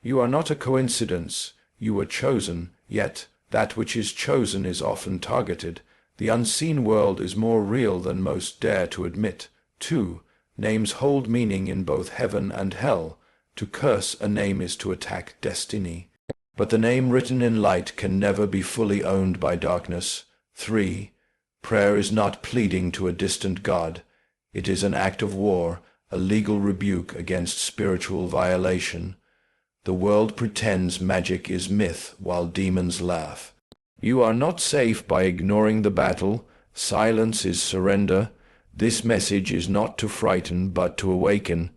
You are not a coincidence. You were chosen, yet that which is chosen is often targeted. The unseen world is more real than most dare to admit. 2. Names hold meaning in both heaven and hell. To curse a name is to attack destiny. But the name written in light can never be fully owned by darkness. 3. Prayer is not pleading to a distant God. It is an act of war, a legal rebuke against spiritual violation. The world pretends magic is myth while demons laugh. You are not safe by ignoring the battle. Silence is surrender. This message is not to frighten but to awaken.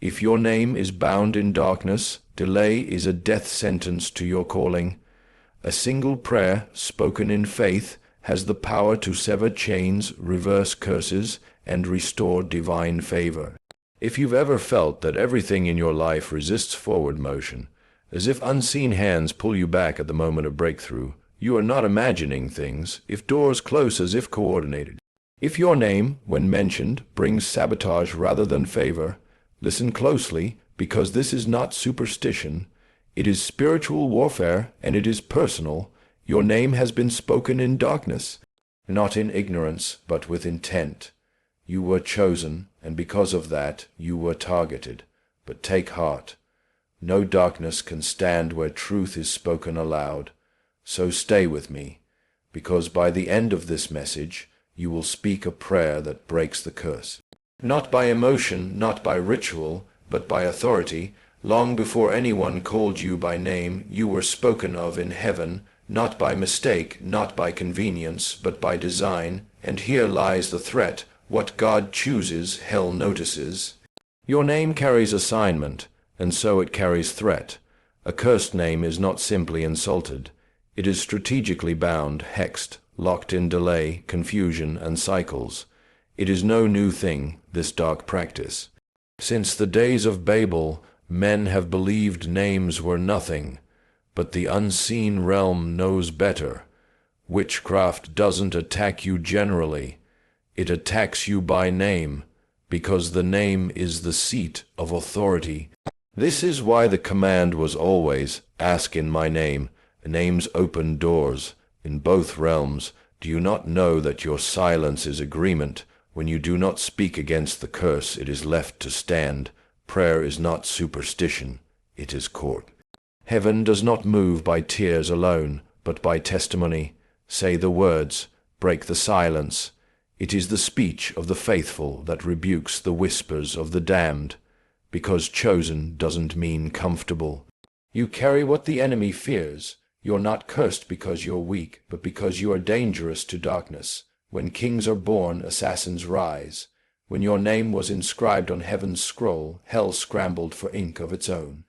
If your name is bound in darkness, delay is a death sentence to your calling. A single prayer, spoken in faith, has the power to sever chains, reverse curses, and restore divine favor. If you've ever felt that everything in your life resists forward motion, as if unseen hands pull you back at the moment of breakthrough, you are not imagining things. If doors close as if coordinated. If your name, when mentioned, brings sabotage rather than favor, listen closely, because this is not superstition. It is spiritual warfare, and it is personal. Your name has been spoken in darkness, not in ignorance, but with intent. You were chosen, and because of that, you were targeted. But take heart. No darkness can stand where truth is spoken aloud. So stay with me, because by the end of this message, you will speak a prayer that breaks the curse. Not by emotion, not by ritual, but by authority. Long before anyone called you by name, you were spoken of in heaven, not by mistake, not by convenience, but by design. And here lies the threat. What God chooses, hell notices. Your name carries assignment, and so it carries threat. A cursed name is not simply insulted. It is strategically bound, hexed, locked in delay, confusion, and cycles. It is no new thing, this dark practice. Since the days of Babel, men have believed names were nothing, but the unseen realm knows better. Witchcraft doesn't attack you generally. It attacks you by name, because the name is the seat of authority. This is why the command was always, ask in my name. Names open doors. In both realms, do you not know that your silence is agreement? When you do not speak against the curse, it is left to stand. Prayer is not superstition, it is court. Heaven does not move by tears alone, but by testimony. Say the words, break the silence. It is the speech of the faithful that rebukes the whispers of the damned, because chosen doesn't mean comfortable. You carry what the enemy fears. You're not cursed because you're weak, but because you are dangerous to darkness. When kings are born, assassins rise. When your name was inscribed on heaven's scroll, hell scrambled for ink of its own.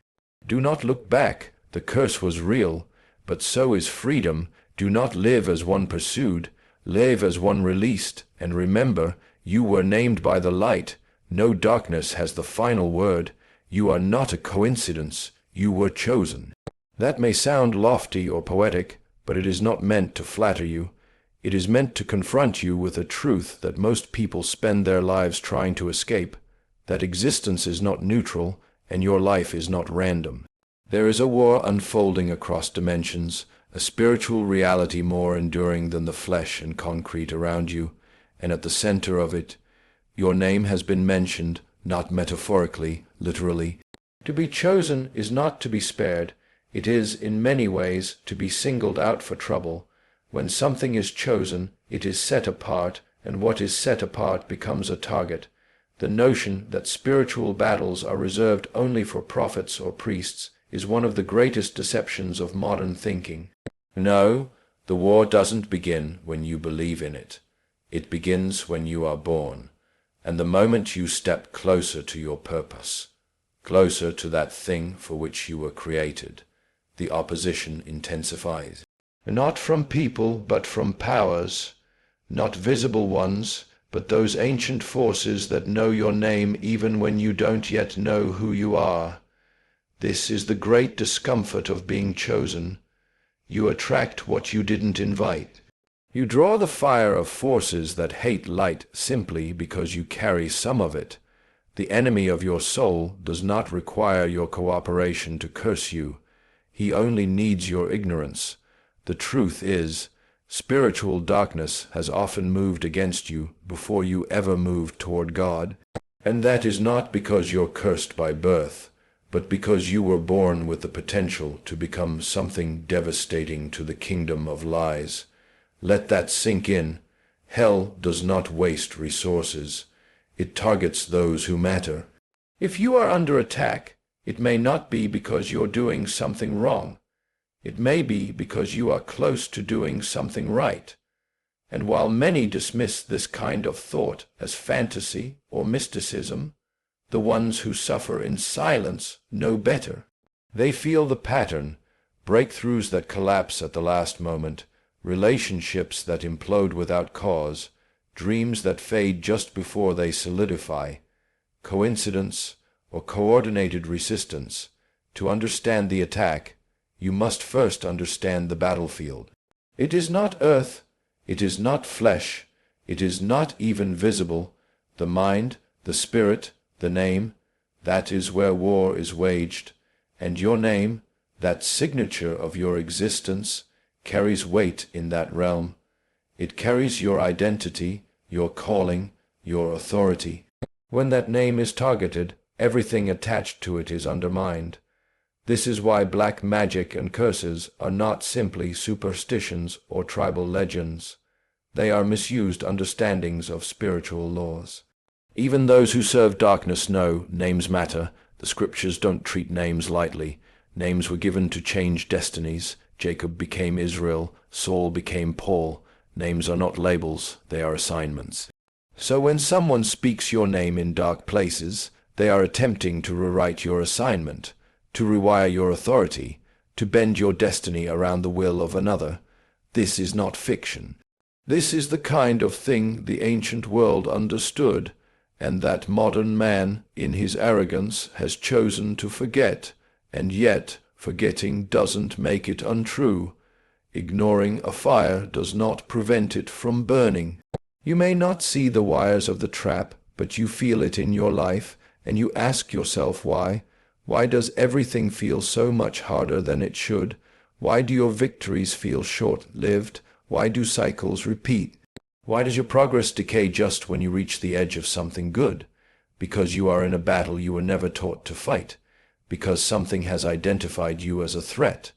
Do not look back. The curse was real, but so is freedom. Do not live as one pursued. Live as one released, and remember, you were named by the light. No darkness has the final word. You are not a coincidence. You were chosen. That may sound lofty or poetic, but it is not meant to flatter you. It is meant to confront you with a truth that most people spend their lives trying to escape, that existence is not neutral, and your life is not random. There is a war unfolding across dimensions, a spiritual reality more enduring than the flesh and concrete around you, and at the center of it, your name has been mentioned, not metaphorically, literally. To be chosen is not to be spared. It is, in many ways, to be singled out for trouble. When something is chosen, it is set apart, and what is set apart becomes a target. The notion that spiritual battles are reserved only for prophets or priests is one of the greatest deceptions of modern thinking. No, the war doesn't begin when you believe in it. It begins when you are born, and the moment you step closer to your purpose, closer to that thing for which you were created, the opposition intensifies. Not from people, but from powers, not visible ones, but those ancient forces that know your name even when you don't yet know who you are. This is the great discomfort of being chosen. You attract what you didn't invite. You draw the fire of forces that hate light simply because you carry some of it. The enemy of your soul does not require your cooperation to curse you. He only needs your ignorance. The truth is, spiritual darkness has often moved against you before you ever moved toward God, and that is not because you're cursed by birth, but because you were born with the potential to become something devastating to the kingdom of lies. Let that sink in. Hell does not waste resources. It targets those who matter. If you are under attack, it may not be because you're doing something wrong. It may be because you are close to doing something right. And while many dismiss this kind of thought as fantasy or mysticism, the ones who suffer in silence know better. They feel the pattern: breakthroughs that collapse at the last moment, relationships that implode without cause, dreams that fade just before they solidify. Coincidence or coordinated resistance? To understand the attack, you must first understand the battlefield. It is not earth, it is not flesh, it is not even visible. The mind, the spirit, the name, that is where war is waged. And your name, that signature of your existence, carries weight in that realm. It carries your identity, your calling, your authority. When that name is targeted, everything attached to it is undermined. This is why black magic and curses are not simply superstitions or tribal legends. They are misused understandings of spiritual laws. Even those who serve darkness know names matter. The scriptures don't treat names lightly. Names were given to change destinies. Jacob became Israel, Saul became Paul. Names are not labels, they are assignments. So when someone speaks your name in dark places, they are attempting to rewrite your assignment, to rewire your authority, to bend your destiny around the will of another. This is not fiction. This is the kind of thing the ancient world understood, and that modern man, in his arrogance, has chosen to forget, and yet forgetting doesn't make it untrue. Ignoring a fire does not prevent it from burning. You may not see the wires of the trap, but you feel it in your life, and you ask yourself why. Why does everything feel so much harder than it should? Why do your victories feel short-lived? Why do cycles repeat? Why does your progress decay just when you reach the edge of something good? Because you are in a battle you were never taught to fight. Because something has identified you as a threat.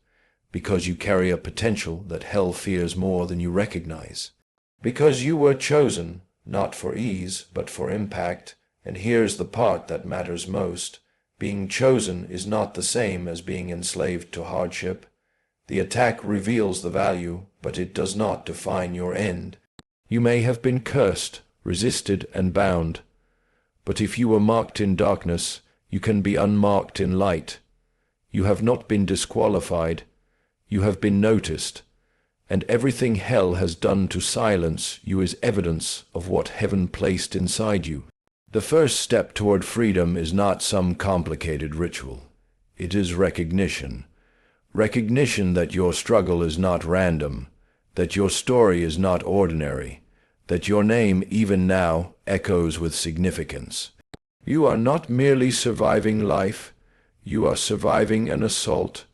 Because you carry a potential that hell fears more than you recognize. Because you were chosen, not for ease, but for impact. And here's the part that matters most. Being chosen is not the same as being enslaved to hardship. The attack reveals the value, but it does not define your end. You may have been cursed, resisted, and bound. But if you were marked in darkness, you can be unmarked in light. You have not been disqualified. You have been noticed. And everything hell has done to silence you is evidence of what heaven placed inside you. The first step toward freedom is not some complicated ritual. It is recognition. Recognition that your struggle is not random, that your story is not ordinary, that your name, even now, echoes with significance. You are not merely surviving life, you are surviving an assault.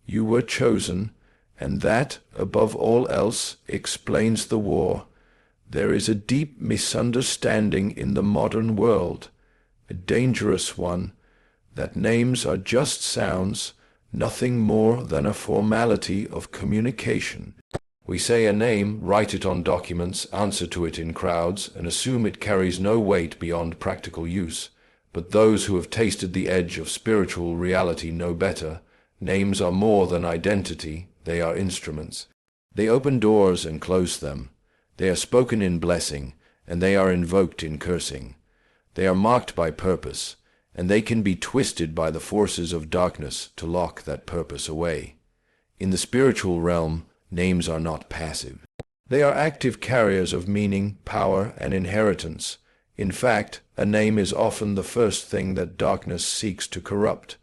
You were chosen, and that, above all else, explains the war. There is a deep misunderstanding in the modern world, a dangerous one, that names are just sounds, nothing more than a formality of communication. We say a name, write it on documents, answer to it in crowds, and assume it carries no weight beyond practical use. But those who have tasted the edge of spiritual reality know better. Names are more than identity, they are instruments. They open doors and close them. They are spoken in blessing, and they are invoked in cursing. They are marked by purpose, and they can be twisted by the forces of darkness to lock that purpose away. In the spiritual realm, names are not passive. They are active carriers of meaning, power, and inheritance. In fact, a name is often the first thing that darkness seeks to corrupt,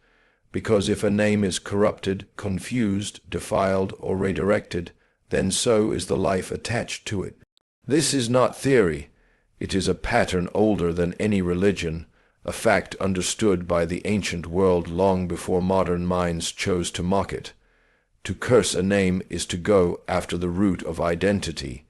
because if a name is corrupted, confused, defiled, or redirected, then so is the life attached to it. This is not theory. It is a pattern older than any religion, a fact understood by the ancient world long before modern minds chose to mock it. To curse a name is to go after the root of identity.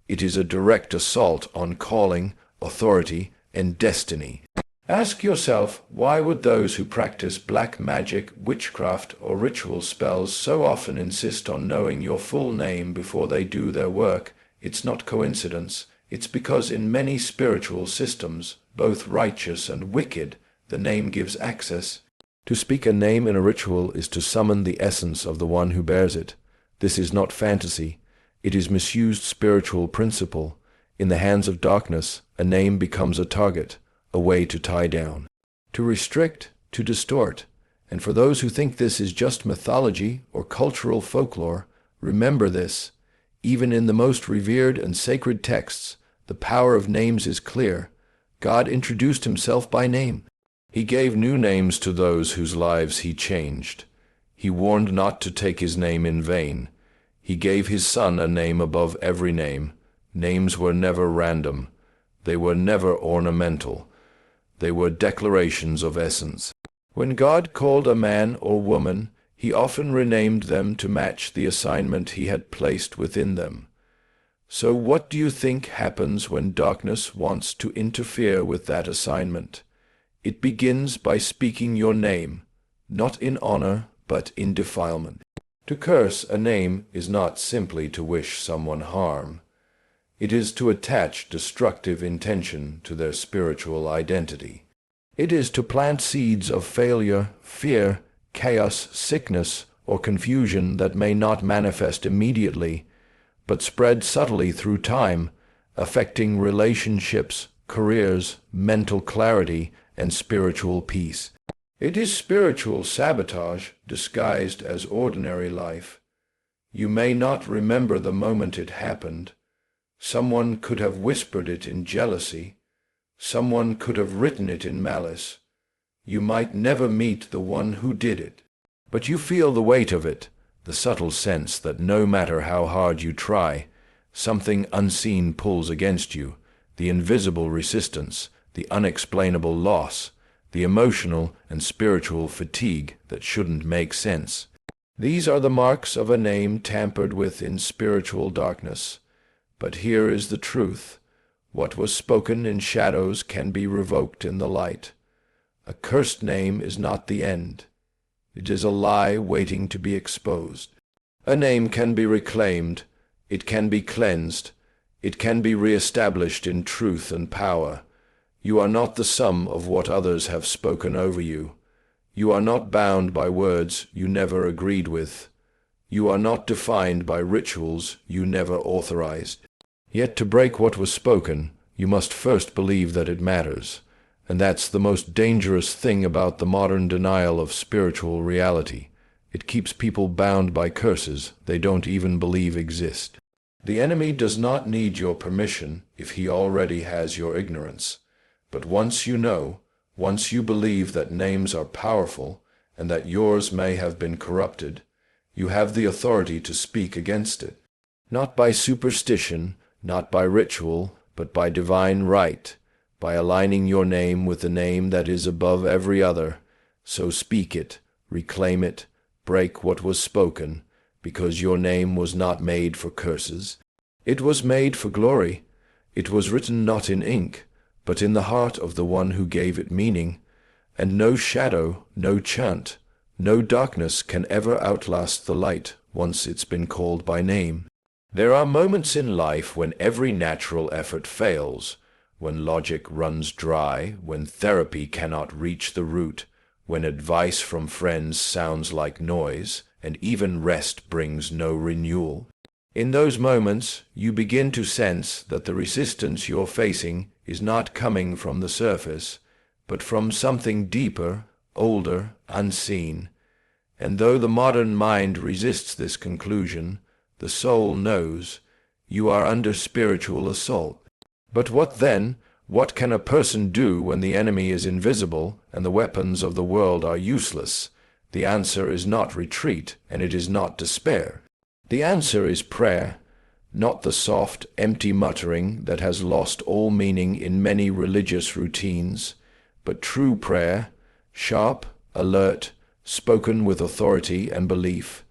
It is a direct assault on calling, authority, and destiny. Ask yourself, why would those who practice black magic, witchcraft, or ritual spells so often insist on knowing your full name before they do their work? It's not coincidence. It's because in many spiritual systems, both righteous and wicked, the name gives access. To speak a name in a ritual is to summon the essence of the one who bears it. This is not fantasy. It is misused spiritual principle. In the hands of darkness, a name becomes a target, a way to tie down, to restrict, to distort. And for those who think this is just mythology or cultural folklore, remember this. Even in the most revered and sacred texts, the power of names is clear. God introduced himself by name. He gave new names to those whose lives he changed. He warned not to take his name in vain. He gave his Son a name above every name. Names were never random. They were never ornamental. They were declarations of essence. When God called a man or woman, he often renamed them to match the assignment he had placed within them. So what do you think happens when darkness wants to interfere with that assignment? It begins by speaking your name, not in honor, but in defilement. To curse a name is not simply to wish someone harm. It is to attach destructive intention to their spiritual identity. It is to plant seeds of failure, fear, chaos, sickness, or confusion that may not manifest immediately, but spread subtly through time, affecting relationships, careers, mental clarity, and spiritual peace. It is spiritual sabotage disguised as ordinary life. You may not remember the moment it happened. Someone could have whispered it in jealousy. Someone could have written it in malice. You might never meet the one who did it. But you feel the weight of it, the subtle sense that no matter how hard you try, something unseen pulls against you, the invisible resistance, the unexplainable loss, the emotional and spiritual fatigue that shouldn't make sense. These are the marks of a name tampered with in spiritual darkness. But here is the truth. What was spoken in shadows can be revoked in the light. A cursed name is not the end. It is a lie waiting to be exposed. A name can be reclaimed. It can be cleansed. It can be reestablished in truth and power. You are not the sum of what others have spoken over you. You are not bound by words you never agreed with. You are not defined by rituals you never authorized. Yet to break what was spoken, you must first believe that it matters. And that's the most dangerous thing about the modern denial of spiritual reality. It keeps people bound by curses they don't even believe exist. The enemy does not need your permission if he already has your ignorance. But once you know, once you believe that names are powerful and that yours may have been corrupted, you have the authority to speak against it. Not by superstition, not by ritual, but by divine right, by aligning your name with the name that is above every other. So speak it, reclaim it, break what was spoken, because your name was not made for curses. It was made for glory. It was written not in ink, but in the heart of the one who gave it meaning. And no shadow, no chant, no darkness can ever outlast the light once it's been called by name. There are moments in life when every natural effort fails, when logic runs dry, when therapy cannot reach the root, when advice from friends sounds like noise, and even rest brings no renewal. In those moments, you begin to sense that the resistance you're facing is not coming from the surface, but from something deeper, older, unseen. And though the modern mind resists this conclusion, the soul knows you are under spiritual assault. But what then? What can a person do when the enemy is invisible and the weapons of the world are useless? The answer is not retreat, and it is not despair. The answer is prayer, not the soft, empty muttering that has lost all meaning in many religious routines, but true prayer, sharp, alert, spoken with authority and belief.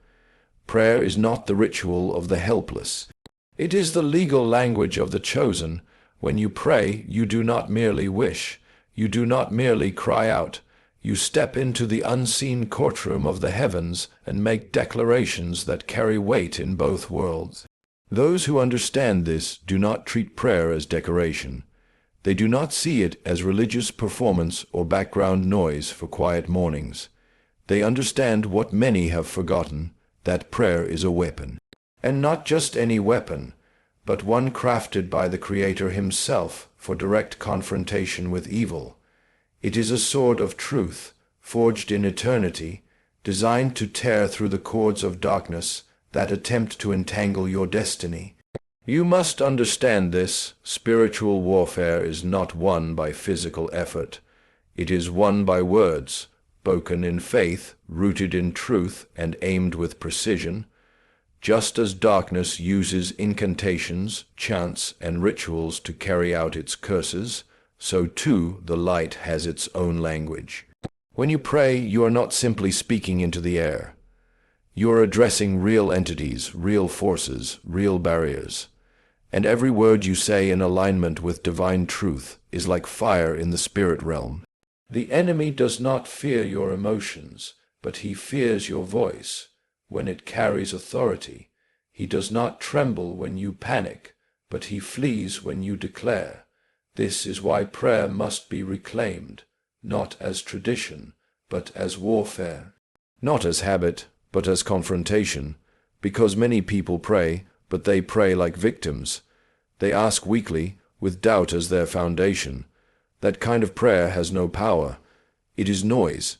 Prayer is not the ritual of the helpless. It is the legal language of the chosen. When you pray, you do not merely wish. You do not merely cry out. You step into the unseen courtroom of the heavens and make declarations that carry weight in both worlds. Those who understand this do not treat prayer as decoration. They do not see it as religious performance or background noise for quiet mornings. They understand what many have forgotten, that prayer is a weapon. And not just any weapon, but one crafted by the Creator himself for direct confrontation with evil. It is a sword of truth, forged in eternity, designed to tear through the cords of darkness that attempt to entangle your destiny. You must understand this. Spiritual warfare is not won by physical effort. It is won by words, spoken in faith, rooted in truth, and aimed with precision. Just as darkness uses incantations, chants, and rituals to carry out its curses, so too the light has its own language. When you pray, you are not simply speaking into the air. You are addressing real entities, real forces, real barriers. And every word you say in alignment with divine truth is like fire in the spirit realm. The enemy does not fear your emotions, but he fears your voice when it carries authority. He does not tremble when you panic, but he flees when you declare. This is why prayer must be reclaimed, not as tradition, but as warfare. Not as habit, but as confrontation, because many people pray, but they pray like victims. They ask weakly, with doubt as their foundation. That kind of prayer has no power. It is noise.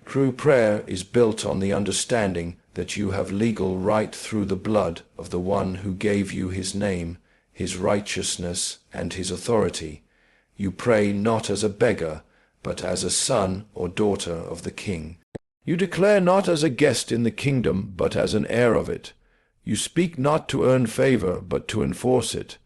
True prayer is built on the understanding that you have legal right through the blood of the one who gave you his name, his righteousness, and his authority. You pray not as a beggar, but as a son or daughter of the King. You declare not as a guest in the kingdom, but as an heir of it. You speak not to earn favor, but to enforce it.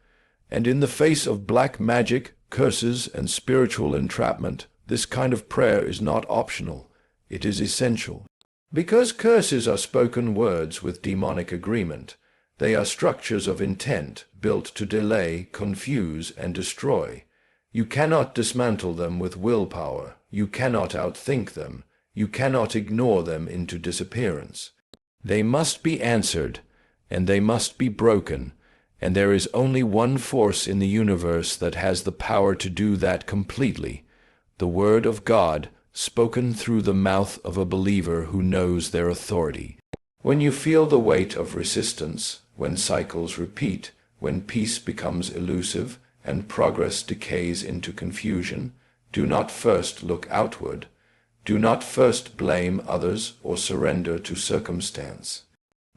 And in the face of black magic, curses, and spiritual entrapment, this kind of prayer is not optional. It is essential. Because curses are spoken words with demonic agreement, they are structures of intent built to delay, confuse, and destroy. You cannot dismantle them with willpower. You cannot outthink them. You cannot ignore them into disappearance. They must be answered, and they must be broken, and there is only one force in the universe that has the power to do that completely: the Word of God, spoken through the mouth of a believer who knows their authority. When you feel the weight of resistance, when cycles repeat, when peace becomes elusive, and progress decays into confusion, do not first look outward. Do not first blame others or surrender to circumstance.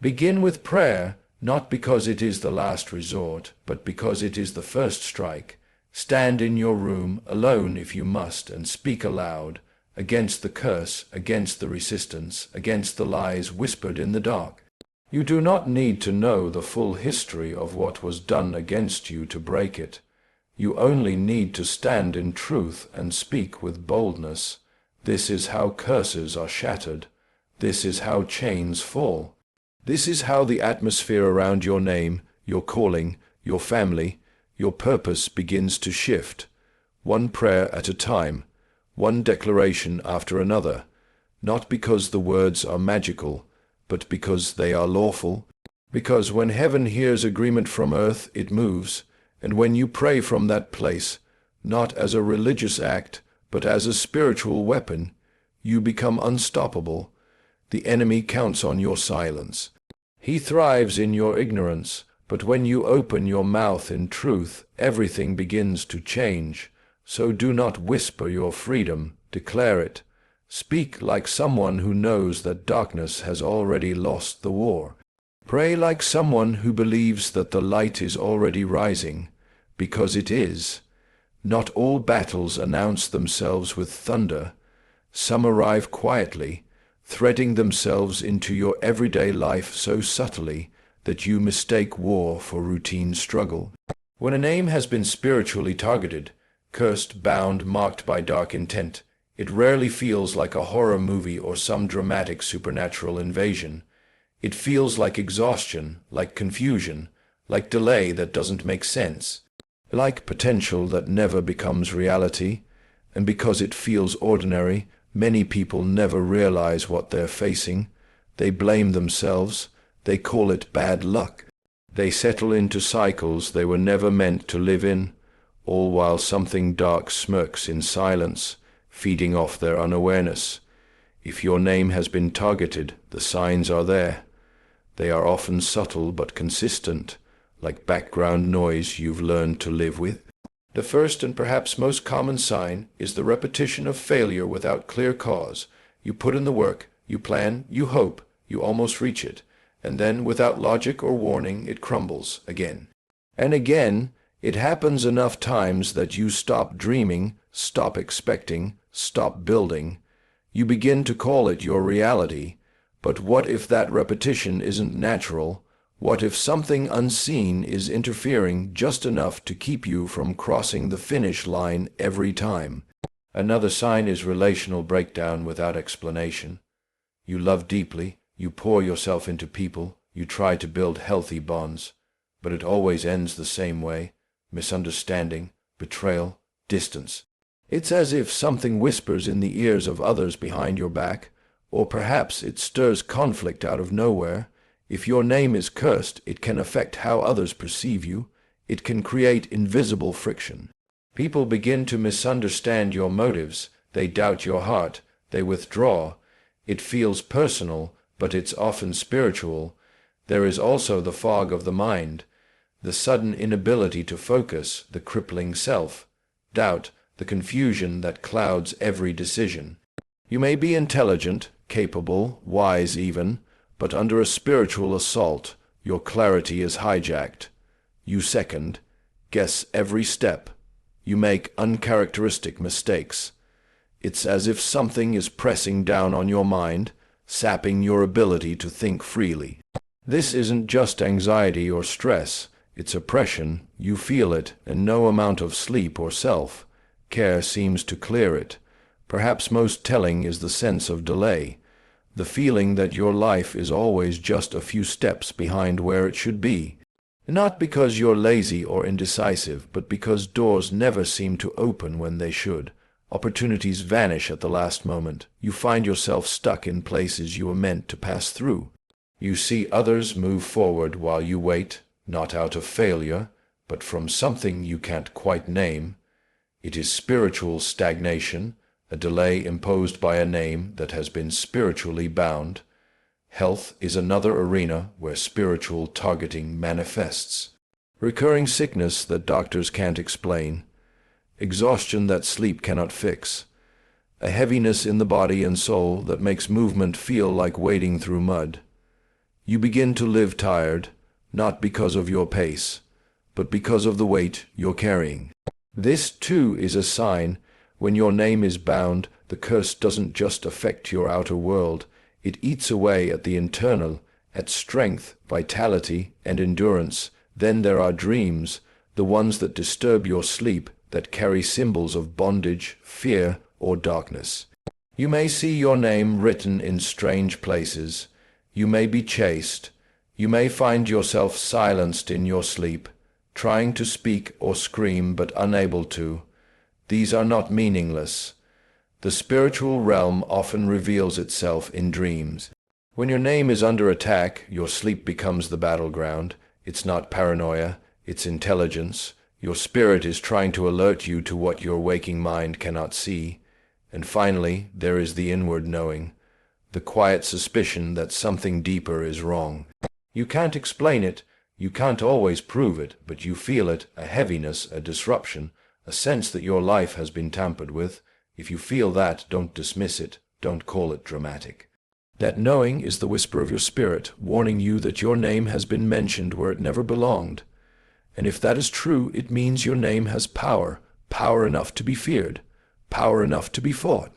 Begin with prayer, not because it is the last resort, but because it is the first strike. Stand in your room, alone if you must, and speak aloud, against the curse, against the resistance, against the lies whispered in the dark. You do not need to know the full history of what was done against you to break it. You only need to stand in truth and speak with boldness. This is how curses are shattered. This is how chains fall. This is how the atmosphere around your name, your calling, your family, your purpose begins to shift. One prayer at a time, one declaration after another, not because the words are magical, but because they are lawful. Because when heaven hears agreement from earth, it moves, and when you pray from that place, not as a religious act, but as a spiritual weapon, you become unstoppable. The enemy counts on your silence. He thrives in your ignorance, but when you open your mouth in truth, everything begins to change. So do not whisper your freedom, declare it. Speak like someone who knows that darkness has already lost the war. Pray like someone who believes that the light is already rising, because it is. Not all battles announce themselves with thunder. Some arrive quietly, threading themselves into your everyday life so subtly that you mistake war for routine struggle. When an aim has been spiritually targeted, Cursed, bound, marked by dark intent. It rarely feels like a horror movie or some dramatic supernatural invasion. It feels like exhaustion, like confusion, like delay that doesn't make sense, like potential that never becomes reality. And because it feels ordinary, many people never realize what they're facing. They blame themselves. They call it bad luck. They settle into cycles they were never meant to live in, all while something dark smirks in silence, feeding off their unawareness. If your name has been targeted, the signs are there. They are often subtle but consistent, like background noise you've learned to live with. The first and perhaps most common sign is the repetition of failure without clear cause. You put in the work, you plan, you hope, you almost reach it, and then, without logic or warning, it crumbles again. And again, it happens enough times that you stop dreaming, stop expecting, stop building. You begin to call it your reality. But what if that repetition isn't natural? What if something unseen is interfering just enough to keep you from crossing the finish line every time? Another sign is relational breakdown without explanation. You love deeply, you pour yourself into people, you try to build healthy bonds, but it always ends the same way: misunderstanding, betrayal, distance. It's as if something whispers in the ears of others behind your back, or perhaps it stirs conflict out of nowhere. If your name is cursed, it can affect how others perceive you. It can create invisible friction. People begin to misunderstand your motives. They doubt your heart. They withdraw. It feels personal, but it's often spiritual. There is also the fog of the mind, the sudden inability to focus, the crippling self-doubt, the confusion that clouds every decision. You may be intelligent, capable, wise even, but under a spiritual assault, your clarity is hijacked. You guess every step. You make uncharacteristic mistakes. It's as if something is pressing down on your mind, sapping your ability to think freely. This isn't just anxiety or stress, it's oppression. You feel it, and no amount of sleep or self-care seems to clear it. Perhaps most telling is the sense of delay, the feeling that your life is always just a few steps behind where it should be. Not because you're lazy or indecisive, but because doors never seem to open when they should. Opportunities vanish at the last moment. You find yourself stuck in places you were meant to pass through. You see others move forward while you wait, not out of failure, but from something you can't quite name. It is spiritual stagnation, a delay imposed by a name that has been spiritually bound. Health is another arena where spiritual targeting manifests. Recurring sickness that doctors can't explain. Exhaustion that sleep cannot fix. A heaviness in the body and soul that makes movement feel like wading through mud. You begin to live tired, not because of your pace, but because of the weight you're carrying. This, too, is a sign. When your name is bound, the curse doesn't just affect your outer world. It eats away at the internal, at strength, vitality, and endurance. Then there are dreams, the ones that disturb your sleep, that carry symbols of bondage, fear, or darkness. You may see your name written in strange places. You may be chased. You may find yourself silenced in your sleep, trying to speak or scream but unable to. These are not meaningless. The spiritual realm often reveals itself in dreams. When your name is under attack, your sleep becomes the battleground. It's not paranoia, it's intelligence. Your spirit is trying to alert you to what your waking mind cannot see. And finally, there is the inward knowing, the quiet suspicion that something deeper is wrong. You can't explain it, you can't always prove it, but you feel it, a heaviness, a disruption, a sense that your life has been tampered with. If you feel that, don't dismiss it, don't call it dramatic. That knowing is the whisper of your spirit, warning you that your name has been mentioned where it never belonged. And if that is true, it means your name has power, power enough to be feared, power enough to be fought.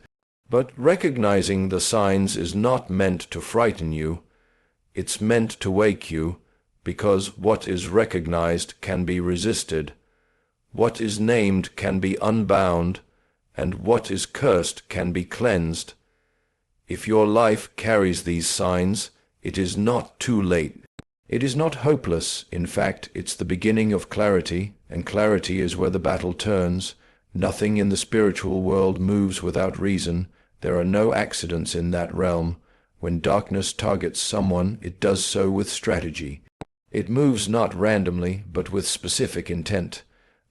But recognizing the signs is not meant to frighten you. It's meant to wake you, because what is recognized can be resisted. What is named can be unbound, and what is cursed can be cleansed. If your life carries these signs, it is not too late. It is not hopeless. In fact, it's the beginning of clarity, and clarity is where the battle turns. Nothing in the spiritual world moves without reason. There are no accidents in that realm. When darkness targets someone, it does so with strategy. It moves not randomly, but with specific intent.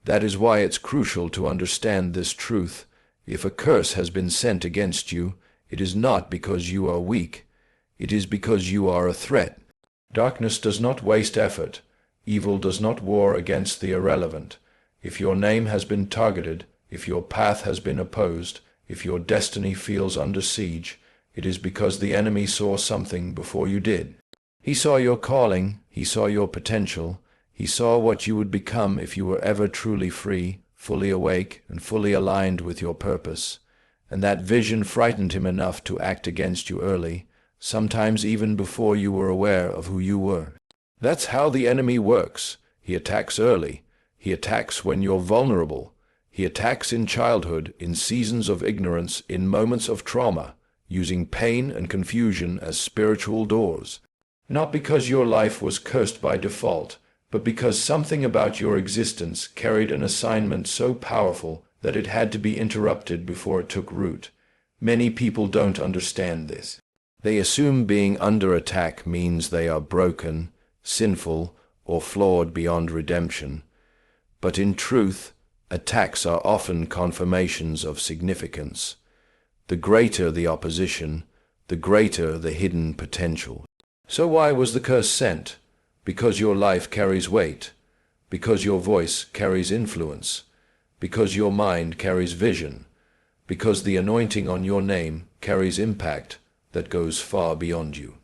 That is why it's crucial to understand this truth. If a curse has been sent against you, it is not because you are weak. It is because you are a threat. Darkness does not waste effort. Evil does not war against the irrelevant. If your name has been targeted, if your path has been opposed, if your destiny feels under siege, it is because the enemy saw something before you did. He saw your calling, he saw your potential, he saw what you would become if you were ever truly free, fully awake, and fully aligned with your purpose. And that vision frightened him enough to act against you early, sometimes even before you were aware of who you were. That's how the enemy works. He attacks early. He attacks when you're vulnerable. He attacks in childhood, in seasons of ignorance, in moments of trauma, using pain and confusion as spiritual doors. Not because your life was cursed by default, but because something about your existence carried an assignment so powerful that it had to be interrupted before it took root. Many people don't understand this. They assume being under attack means they are broken, sinful, or flawed beyond redemption. But in truth, attacks are often confirmations of significance. The greater the opposition, the greater the hidden potential. So why was the curse sent? Because your life carries weight, because your voice carries influence, because your mind carries vision, because the anointing on your name carries impact that goes far beyond you.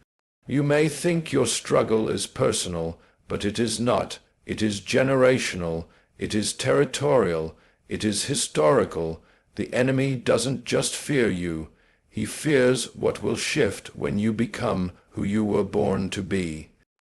You may think your struggle is personal, but it is not. It is generational, it is territorial, it is historical. The enemy doesn't just fear you, he fears what will shift when you become who you were born to be.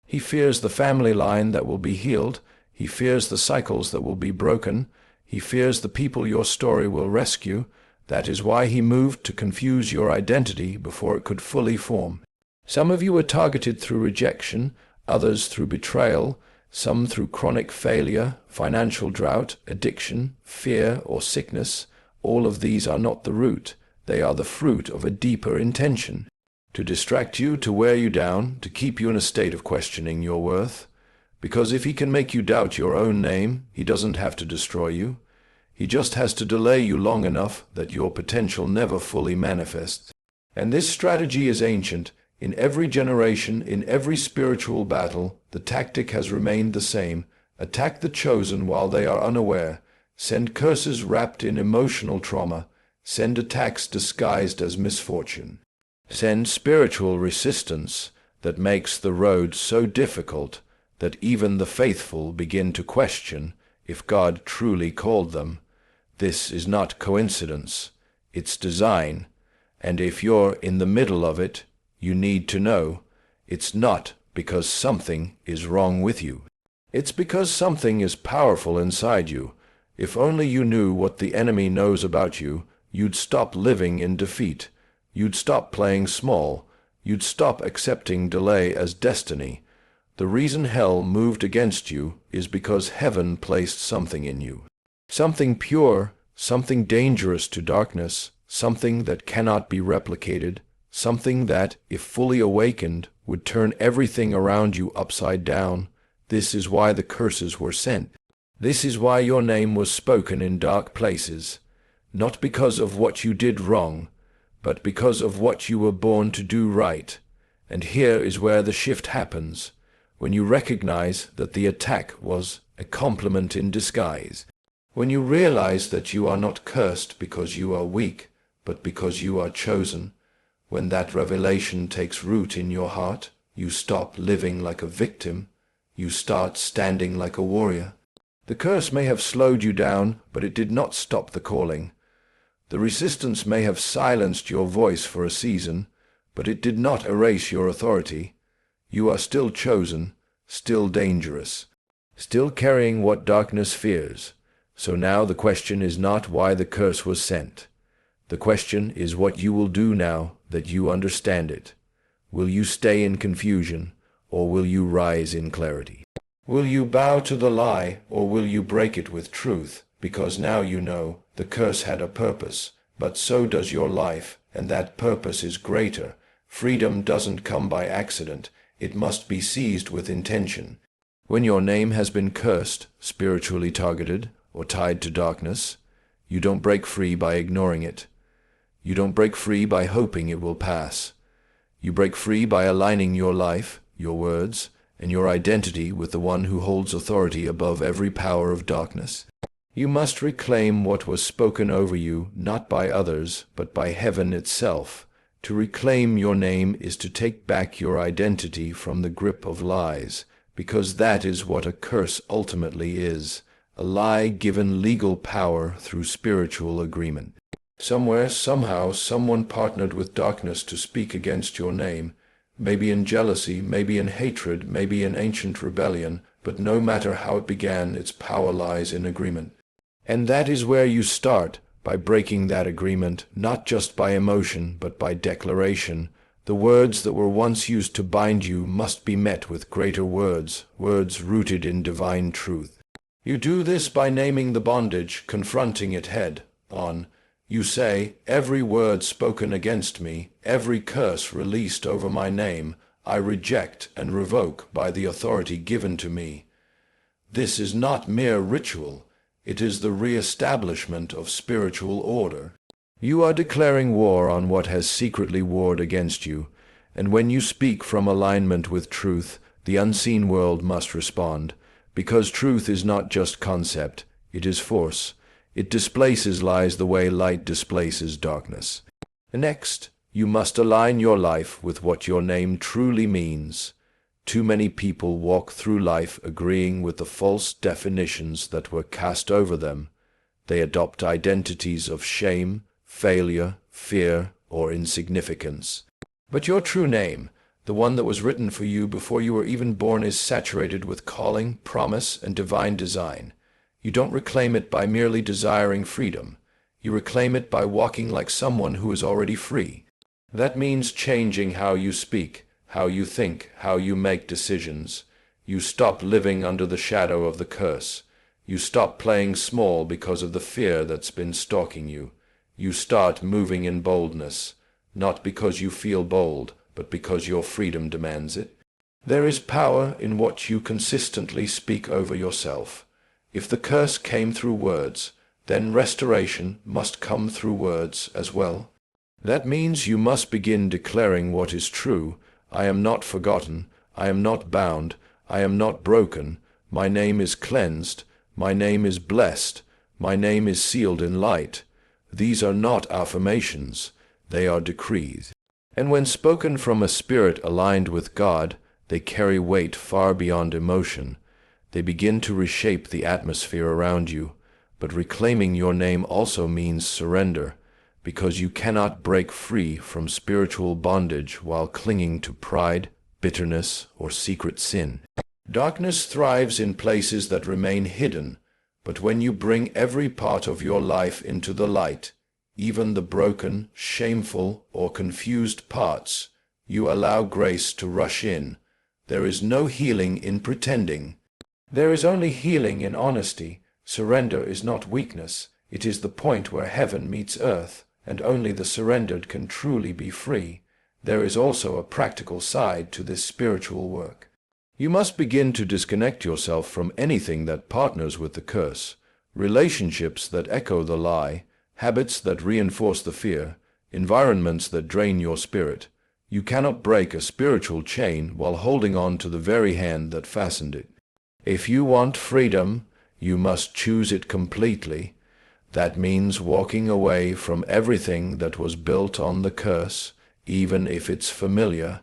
He fears the family line that will be healed. He fears the cycles that will be broken. He fears the people your story will rescue. That is why he moved to confuse your identity before it could fully form. Some of you were targeted through rejection, others through betrayal, some through chronic failure, financial drought, addiction, fear, or sickness. All of these are not the root. They are the fruit of a deeper intention. To distract you, to wear you down, to keep you in a state of questioning your worth. Because if he can make you doubt your own name, he doesn't have to destroy you. He just has to delay you long enough that your potential never fully manifests. And this strategy is ancient. In every generation, in every spiritual battle, the tactic has remained the same. Attack the chosen while they are unaware. Send curses wrapped in emotional trauma. Send attacks disguised as misfortune. Send spiritual resistance that makes the road so difficult that even the faithful begin to question if God truly called them. This is not coincidence, it's design, and if you're in the middle of it, you need to know it's not because something is wrong with you. It's because something is powerful inside you. If only you knew what the enemy knows about you, you'd stop living in defeat. You'd stop playing small. You'd stop accepting delay as destiny. The reason hell moved against you is because heaven placed something in you. Something pure, something dangerous to darkness, something that cannot be replicated, something that, if fully awakened, would turn everything around you upside down. This is why the curses were sent. This is why your name was spoken in dark places, not because of what you did wrong, but because of what you were born to do right. And here is where the shift happens, when you recognize that the attack was a compliment in disguise. When you realize that you are not cursed because you are weak, but because you are chosen. When that revelation takes root in your heart, you stop living like a victim. You start standing like a warrior. The curse may have slowed you down, but it did not stop the calling. The resistance may have silenced your voice for a season, but it did not erase your authority. You are still chosen, still dangerous, still carrying what darkness fears, So now the question is not why the curse was sent. The question is what you will do now that you understand it. Will you stay in confusion, or will you rise in clarity? Will you bow to the lie, or will you break it with truth? Because now you know the curse had a purpose, but so does your life, and that purpose is greater. Freedom doesn't come by accident. It must be seized with intention. When your name has been cursed, spiritually targeted, or tied to darkness, you don't break free by ignoring it. You don't break free by hoping it will pass. You break free by aligning your life, your words, and your identity with the one who holds authority above every power of darkness. You must reclaim what was spoken over you, not by others, but by heaven itself. To reclaim your name is to take back your identity from the grip of lies, because that is what a curse ultimately is, a lie given legal power through spiritual agreement. Somewhere, somehow, someone partnered with darkness to speak against your name, maybe in jealousy, maybe in hatred, maybe in ancient rebellion, but no matter how it began, its power lies in agreement. And that is where you start, by breaking that agreement, not just by emotion, but by declaration. The words that were once used to bind you must be met with greater words, words rooted in divine truth. You do this by naming the bondage, confronting it head on. You say, every word spoken against me, every curse released over my name, I reject and revoke by the authority given to me. This is not mere ritual. It is the re-establishment of spiritual order. You are declaring war on what has secretly warred against you, and when you speak from alignment with truth, the unseen world must respond, because truth is not just concept, it is force. It displaces lies the way light displaces darkness. Next, you must align your life with what your name truly means. Too many people walk through life agreeing with the false definitions that were cast over them. They adopt identities of shame, failure, fear, or insignificance. But your true name, the one that was written for you before you were even born, is saturated with calling, promise, and divine design. You don't reclaim it by merely desiring freedom. You reclaim it by walking like someone who is already free. That means changing how you speak, how you think, how you make decisions. You stop living under the shadow of the curse. You stop playing small because of the fear that's been stalking you. You start moving in boldness, not because you feel bold, but because your freedom demands it. There is power in what you consistently speak over yourself. If the curse came through words, then restoration must come through words as well. That means you must begin declaring what is true. I am not forgotten. I am not bound. I am not broken. My name is cleansed. My name is blessed. My name is sealed in light. These are not affirmations. They are decrees. And when spoken from a spirit aligned with God, they carry weight far beyond emotion. They begin to reshape the atmosphere around you, but reclaiming your name also means surrender, because you cannot break free from spiritual bondage while clinging to pride, bitterness, or secret sin. Darkness thrives in places that remain hidden, but when you bring every part of your life into the light, even the broken, shameful, or confused parts, you allow grace to rush in. There is no healing in pretending. There is only healing in honesty. Surrender is not weakness. It is the point where heaven meets earth, and only the surrendered can truly be free. There is also a practical side to this spiritual work. You must begin to disconnect yourself from anything that partners with the curse, relationships that echo the lie, habits that reinforce the fear, environments that drain your spirit. You cannot break a spiritual chain while holding on to the very hand that fastened it. If you want freedom, you must choose it completely. That means walking away from everything that was built on the curse, even if it's familiar,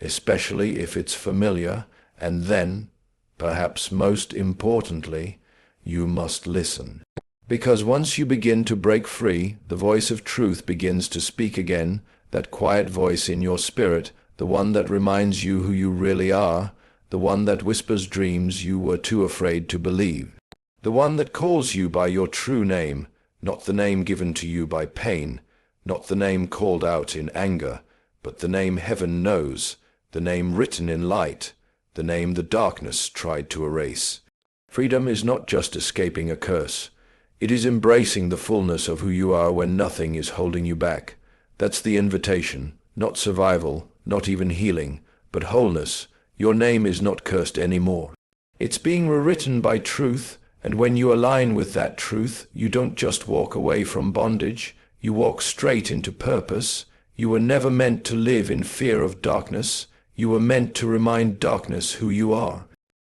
especially if it's familiar, and then, perhaps most importantly, you must listen. Because once you begin to break free, the voice of truth begins to speak again, that quiet voice in your spirit, the one that reminds you who you really are, the one that whispers dreams you were too afraid to believe. The one that calls you by your true name, not the name given to you by pain, not the name called out in anger, but the name heaven knows, the name written in light, the name the darkness tried to erase. Freedom is not just escaping a curse. It is embracing the fullness of who you are when nothing is holding you back. That's the invitation, not survival, not even healing, but wholeness. Your name is not cursed anymore. It's being rewritten by truth, and when you align with that truth, you don't just walk away from bondage, you walk straight into purpose. You were never meant to live in fear of darkness. You were meant to remind darkness who you are.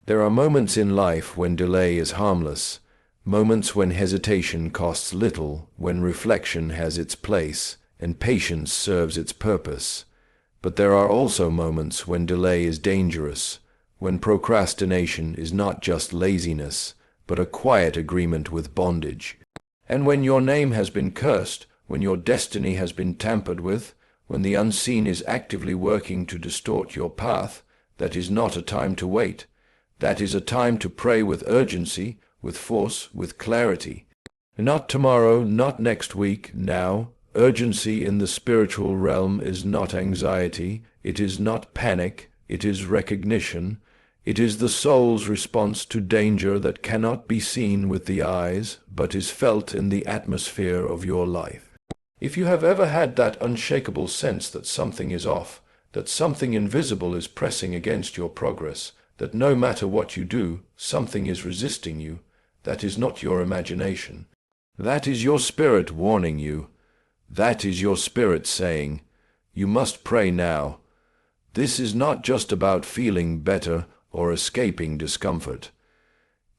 There are moments in life when delay is harmless, moments when hesitation costs little, when reflection has its place, and patience serves its purpose. But there are also moments when delay is dangerous, when procrastination is not just laziness, but a quiet agreement with bondage. And when your name has been cursed, when your destiny has been tampered with, when the unseen is actively working to distort your path, that is not a time to wait. That is a time to pray with urgency, with force, with clarity. Not tomorrow, not next week, now. Urgency in the spiritual realm is not anxiety, it is not panic, it is recognition. It is the soul's response to danger that cannot be seen with the eyes, but is felt in the atmosphere of your life. If you have ever had that unshakable sense that something is off, that something invisible is pressing against your progress, that no matter what you do, something is resisting you, that is not your imagination. That is your spirit warning you. That is your spirit saying, you must pray now. This is not just about feeling better or escaping discomfort.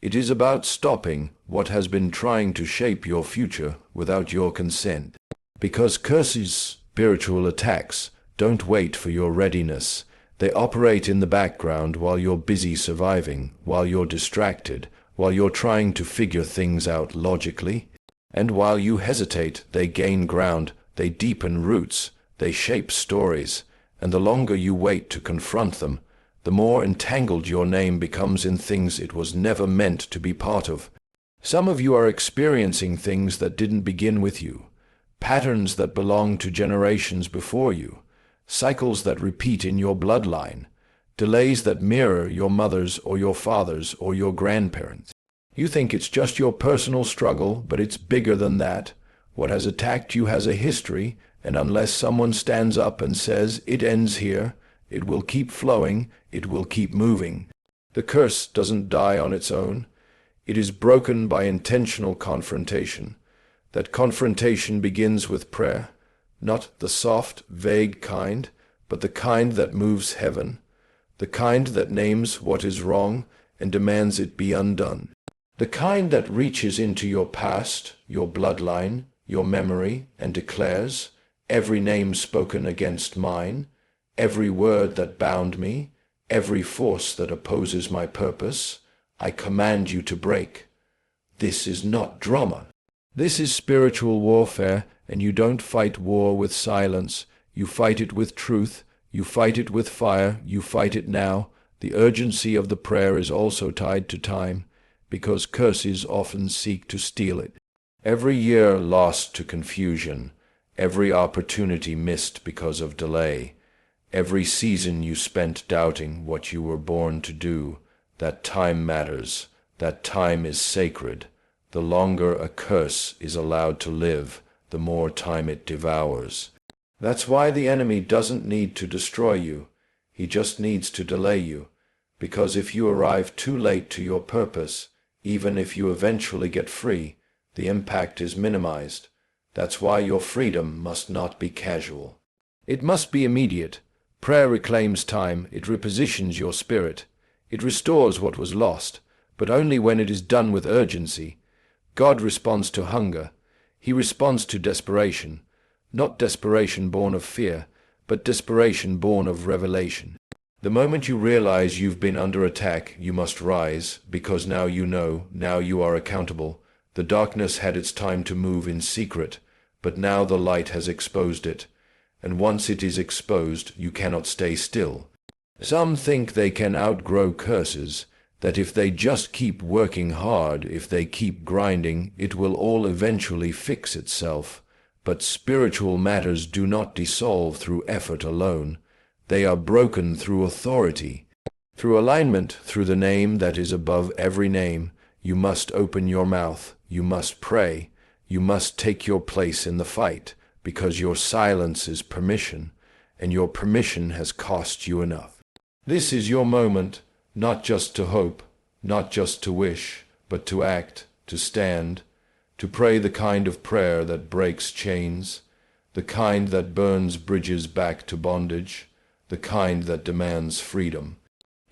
It is about stopping what has been trying to shape your future without your consent. Because curses, spiritual attacks, don't wait for your readiness. They operate in the background while you're busy surviving, while you're distracted, while you're trying to figure things out logically. And while you hesitate, they gain ground, they deepen roots, they shape stories. And the longer you wait to confront them, the more entangled your name becomes in things it was never meant to be part of. Some of you are experiencing things that didn't begin with you. Patterns that belong to generations before you, cycles that repeat in your bloodline, delays that mirror your mother's or your father's or your grandparents'. You think it's just your personal struggle, but it's bigger than that. What has attacked you has a history, and unless someone stands up and says, it ends here, it will keep flowing, it will keep moving. The curse doesn't die on its own. It is broken by intentional confrontation. That confrontation begins with prayer, not the soft, vague kind, but the kind that moves heaven, the kind that names what is wrong and demands it be undone, the kind that reaches into your past, your bloodline, your memory, and declares, every name spoken against mine, every word that bound me, every force that opposes my purpose, I command you to break. This is not drama. This is spiritual warfare, and you don't fight war with silence. You fight it with truth. You fight it with fire. You fight it now. The urgency of the prayer is also tied to time, because curses often seek to steal it. Every year lost to confusion, every opportunity missed because of delay, every season you spent doubting what you were born to do, that time matters, that time is sacred. The longer a curse is allowed to live, the more time it devours. That's why the enemy doesn't need to destroy you. He just needs to delay you. Because if you arrive too late to your purpose, even if you eventually get free, the impact is minimized. That's why your freedom must not be casual. It must be immediate. Prayer reclaims time. It repositions your spirit. It restores what was lost, but only when it is done with urgency. God responds to hunger. He responds to desperation, not desperation born of fear, but desperation born of revelation. The moment you realize you've been under attack, you must rise, because now you know, now you are accountable. The darkness had its time to move in secret, but now the light has exposed it. And once it is exposed, you cannot stay still. Some think they can outgrow curses. that if they just keep working hard, if they keep grinding, it will all eventually fix itself. But spiritual matters do not dissolve through effort alone. They are broken through authority, through alignment, through the name that is above every name. You must open your mouth. You must pray. You must take your place in the fight, because your silence is permission, and your permission has cost you enough. This is your moment, not just to hope, not just to wish, but to act, to stand, to pray the kind of prayer that breaks chains, the kind that burns bridges back to bondage, the kind that demands freedom.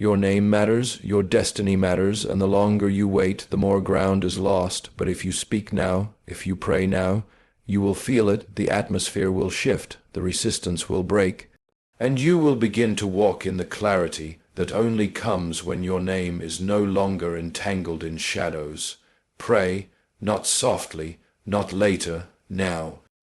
Your name matters, your destiny matters, and the longer you wait, the more ground is lost. But if you speak now, if you pray now, you will feel it, the atmosphere will shift, the resistance will break, and you will begin to walk in the clarity that only comes when your name is no longer entangled in shadows. Pray, not softly, not later, now.